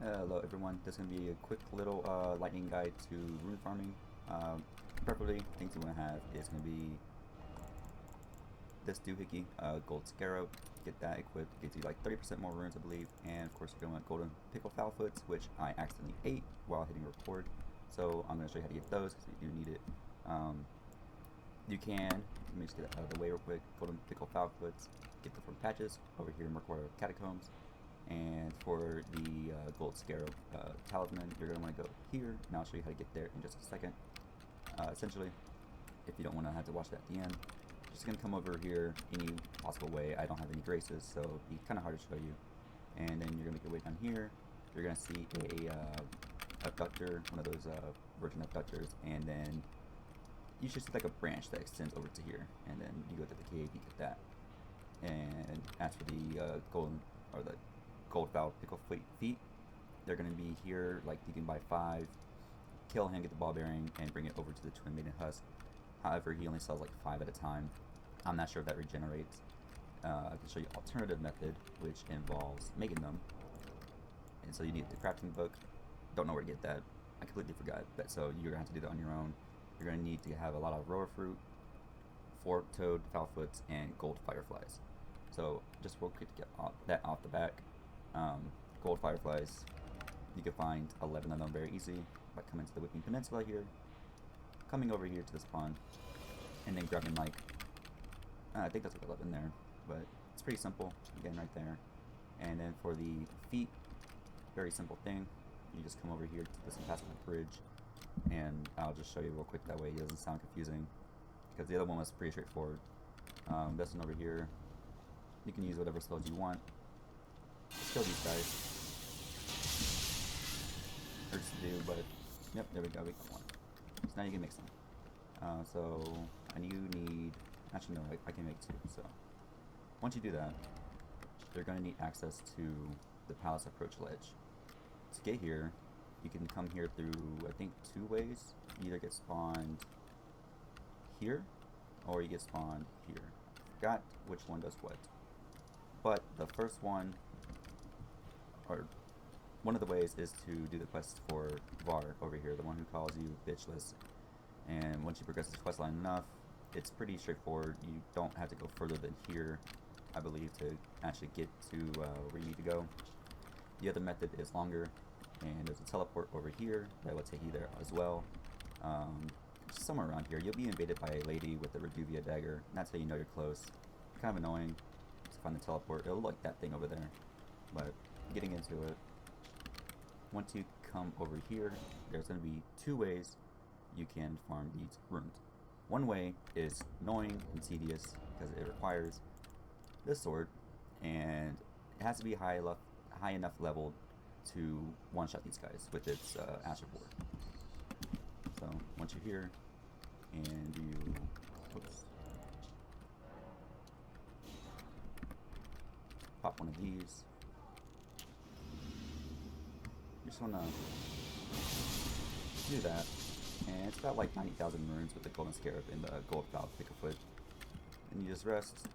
Hello everyone, this is going to be a quick little lightning guide to rune farming. Preferably, things you want to have is going to be this doohickey, gold scarab. Get that equipped, gives you like 30% more runes I believe, and of course you're going to want golden pickle foulfoots, which I accidentally ate while hitting record. So I'm going to show you how to get those because you do need it. You can, let me just get it out of the way real quick, golden pickle foulfoots, get them from patches over here in Mercwater Catacombs. And for the gold scarab talisman, you're going to want to go here, and I'll show you how to get there in just a second. Essentially, if you don't want to have to watch that at the end, you're just going to come over here any possible way. I don't have any graces, so it'll be kind of hard to show you. And then you're going to make your way down here. You're going to see a abductor, one of those virgin abductors, and then you should see like a branch that extends over to here. And then you go to the cave, you get that. And as for the golden, or the gold foul pickle feet, they're going to be here. Like, you can buy 5, kill him, get the ball bearing, and bring it over to the twin maiden husk. However, he only sells like 5 at a time. I'm not sure if that regenerates. I can show you alternative method, which involves making them. And so you need the crafting book. Don't know where to get that. I completely forgot. But so you're going to have to do that on your own. You're going to need to have a lot of rower fruit, fork-toed foulfoots, and gold fireflies. So just real quick to get that off the back. Gold fireflies, you can find 11 of them very easy by coming to the Whipping Peninsula here, coming over here to this pond, and then grabbing like, I think that's like 11 there, but it's pretty simple, again right there. And then for the feet, very simple thing, you just come over here to this impassable bridge, and I'll just show you real quick, that way it doesn't sound confusing, because the other one was pretty straightforward. This one over here, you can use whatever spells you want. Let's kill these guys. Hurts to do, but yep, there we go, we got one. So now you can mix them. And you need, actually no, I can make 2. So once you do that, you're going to need access to the palace approach ledge. To get here, you can come here through, I think, 2 ways. You either get spawned here, or you get spawned here. I forgot which one does what. But the first one, or one of the ways, is to do the quest for Var over here, the one who calls you bitchless. And once you progress this quest line enough, it's pretty straightforward. You don't have to go further than here, I believe, to actually get to where you need to go. The other method is longer, and there's a teleport over here that will take you there as well. Somewhere around here, you'll be invaded by a lady with a Reduvia dagger, and that's how you know you're close. Kind of annoying to find the teleport. It'll look like that thing over there, but getting into it, once you come over here, there's going to be 2 ways you can farm these runes. One way is annoying and tedious because it requires this sword, and it has to be high enough leveled to one-shot these guys with its Asher Board. So once you're here and you, pop one of these. You just want to do that, and it's about like 90,000 runes with the golden scarab and the gold foul picklefoot. And you just rest,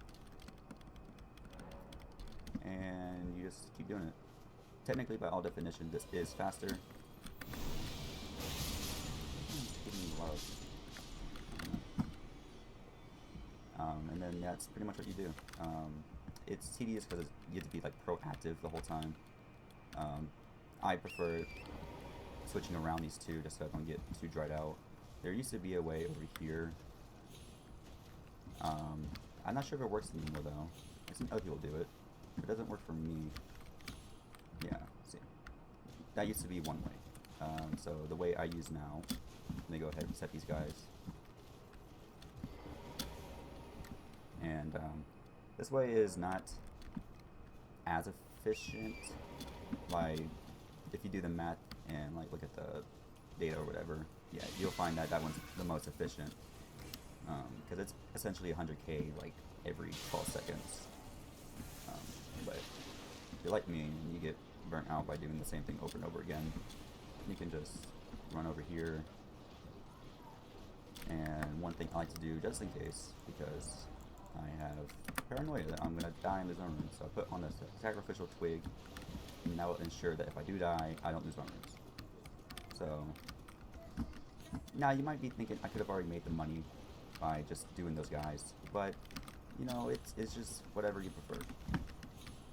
and you just keep doing it. Technically, by all definition, this is faster. And then that's pretty much what you do. It's tedious because you have to be like proactive the whole time. I prefer switching around these 2 just so I don't get too dried out. There used to be a way over here. I'm not sure if it works anymore though. I've seen other people do it. It doesn't work for me. Yeah, see. That used to be one way. So the way I use now, let me go ahead and set these guys. And this way is not as efficient. Like, if you do the math and like look at the data or whatever, yeah, you'll find that that one's the most efficient, because it's essentially 100k like every 12 seconds. But if you're like me and you get burnt out by doing the same thing over and over again, you can just run over here. And one thing I like to do, just in case, because I have paranoia that I'm going to die in the zone room, so I put on a sacrificial twig and that will ensure that if I do die, I don't lose my runes. So, now you might be thinking I could have already made the money by just doing those guys, but you know, it's just whatever you prefer.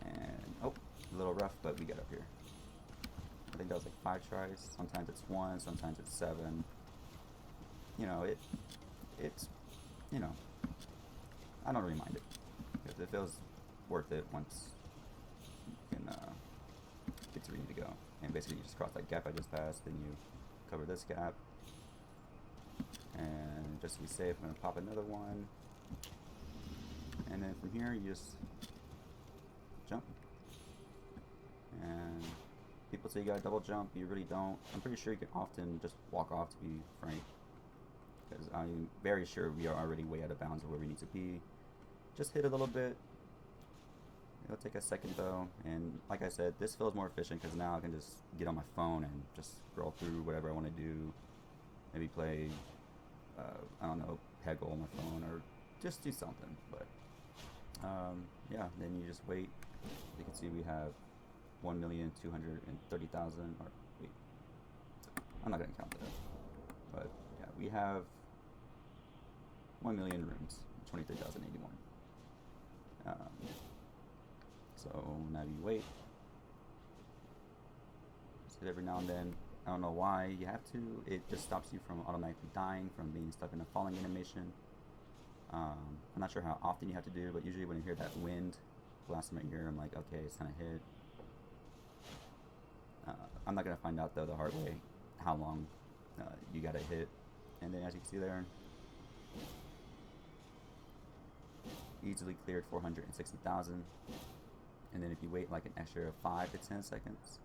And oh, a little rough, but we got up here. I think that was like 5 tries. Sometimes it's 1, sometimes it's 7. You know, it's you know, I don't really mind it because it feels worth it once you can get to where you need to go. And basically, you just cross that gap I just passed, then you cover this gap, and just to be safe, I'm gonna pop another one, and then from here you just jump. And people say you gotta double jump, you really don't. I'm pretty sure you can often just walk off, to be frank, because I'm very sure we are already way out of bounds of where we need to be. Just hit a little bit. It'll take a second though, and like I said, this feels more efficient because now I can just get on my phone and just scroll through whatever I want to do. Maybe play, I don't know, Peggle on my phone, or just do something. But yeah, then you just wait. You can see we have 1,230,000. Or wait, I'm not gonna count that. But yeah, we have 1 million runes, 23,081. So now you wait. So every now and then, I don't know why you have to, it just stops you from automatically dying, from being stuck in a falling animation. I'm not sure how often you have to do, but usually when you hear that wind blast in my ear, I'm like, okay, it's time to hit. I'm not going to find out though the hard way how long you got to hit. And then as you can see there, easily cleared 460,000. And then if you wait like an extra 5 to 10 seconds,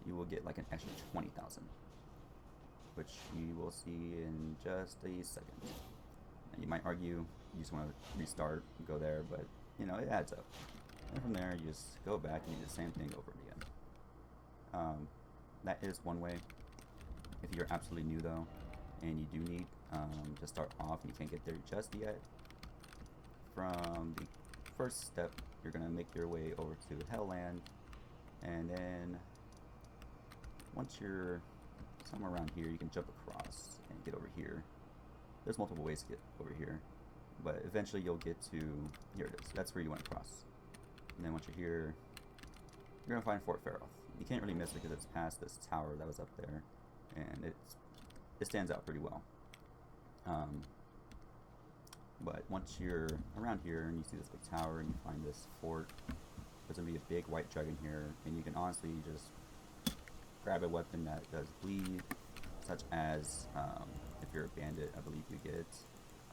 you will get like an extra 20,000, which we will see in just a second. And you might argue you just want to restart, go there, but you know, it adds up. And from there, you just go back and do the same thing over again. That is one way. If you're absolutely new though, and you do need to start off and you can't get there just yet, from the first step, you're gonna make your way over to Hellland, and then once you're somewhere around here, you can jump across and get over here. There's multiple ways to get over here, but eventually you'll get to, here it is, that's where you want to cross. And then once you're here, you're gonna find Fort Faroth. You can't really miss it because it's past this tower that was up there, and it stands out pretty well. But once you're around here and you see this big tower and you find this fort, there's going to be a big white dragon here, and you can honestly just grab a weapon that does bleed, such as, if you're a bandit, I believe you get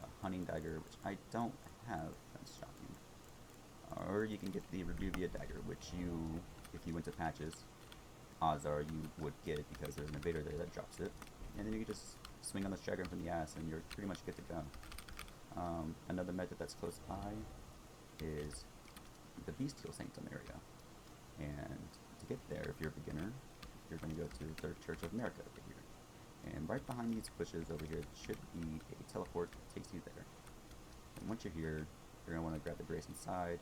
a hunting dagger, which I don't have, that's shocking. Or you can get the Rebuvia dagger, which you, if you went to patches, odds are you would get it because there's an invader there that drops it. And then you can just swing on this dragon from the ass and you're pretty much good to go. Another method that's close by is the Bestial Sanctum area. And to get there, if you're a beginner, you're going to go to the Third Church of America over here. And right behind these bushes over here should be a teleport that takes you there. And once you're here, you're going to want to grab the Grace inside,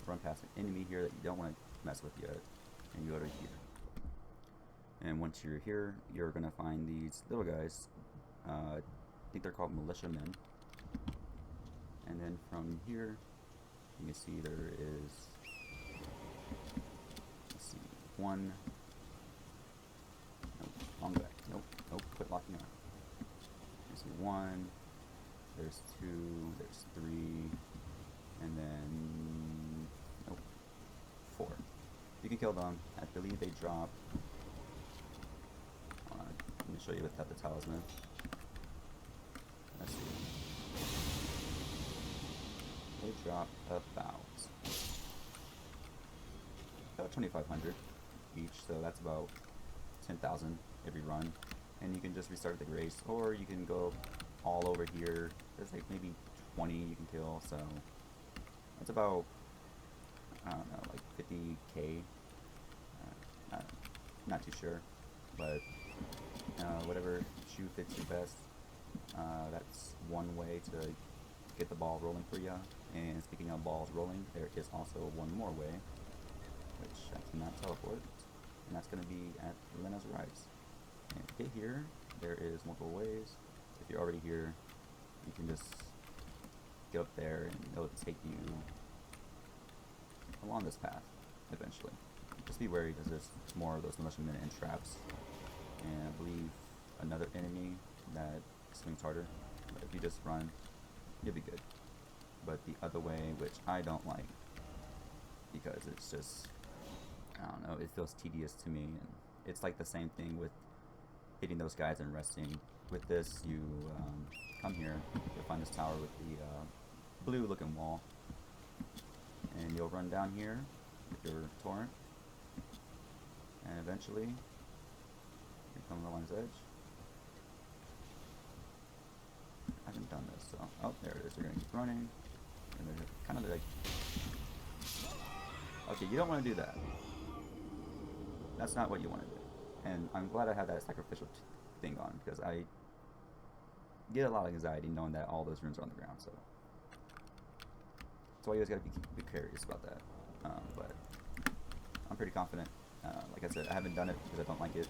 run past an enemy here that you don't want to mess with yet, and you go to here. And once you're here, you're going to find these little guys. I think they're called militiamen. And then from here, you can see there is, let's see, one, nope, wrong back, nope, quit locking on. There's one, there's two, there's three, and then, nope, 4. You can kill them. I believe they drop, let me show you without the talisman. Let's see. They drop about 2,500 each, so that's about 10,000 every run. And you can just restart the Grace, or you can go all over here. There's like maybe 20 you can kill, so that's about, I don't know, like 50k. Not too sure, but whatever shoe fits you best. That's one way to get the ball rolling for you. And speaking of balls rolling, there is also one more way, which I cannot teleport. and that's going to be at Melina's Rise. And to get here, there is multiple ways. If you're already here, you can just get up there and it'll take you along this path eventually. Just be wary because there's more of those militiamen and traps, and I believe another enemy that swings harder. But if you just run, you'll be good. But the other way, which I don't like, because it's just, I don't know, it feels tedious to me, and it's like the same thing with hitting those guys and resting. With this, you come here, you'll find this tower with the blue looking wall, and you'll run down here with your torrent, and eventually you come to the line's edge. I haven't done this, so, oh, there it is. You're gonna keep running, and they're kind of like, okay, you don't want to do that. That's not what you want to do. And I'm glad I had that sacrificial thing on, because I get a lot of anxiety knowing that all those runes are on the ground, so that's why you always gotta be curious about that. But I'm pretty confident. Like I said, I haven't done it because I don't like it,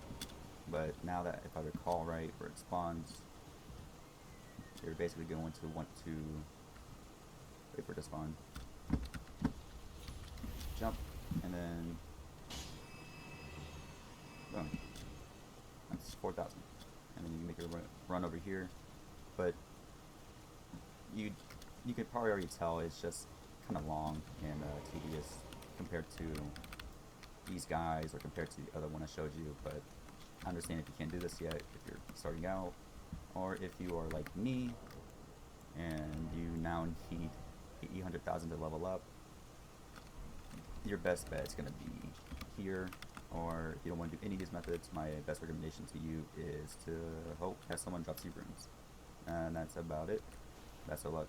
but now that, if I recall right, where it spawns, you're basically going to want to wait for it to spawn, jump, and then boom. That's 4,000. And then you can make it run over here. But you could probably already tell it's just kind of long and tedious compared to these guys or compared to the other one I showed you. But I understand if you can't do this yet, if you're starting out, or if you are like me and you now need 800,000 to level up, your best bet is going to be here. Or if you don't want to do any of these methods, my best recommendation to you is to hope that someone drops you runes. And that's about it. Best of luck.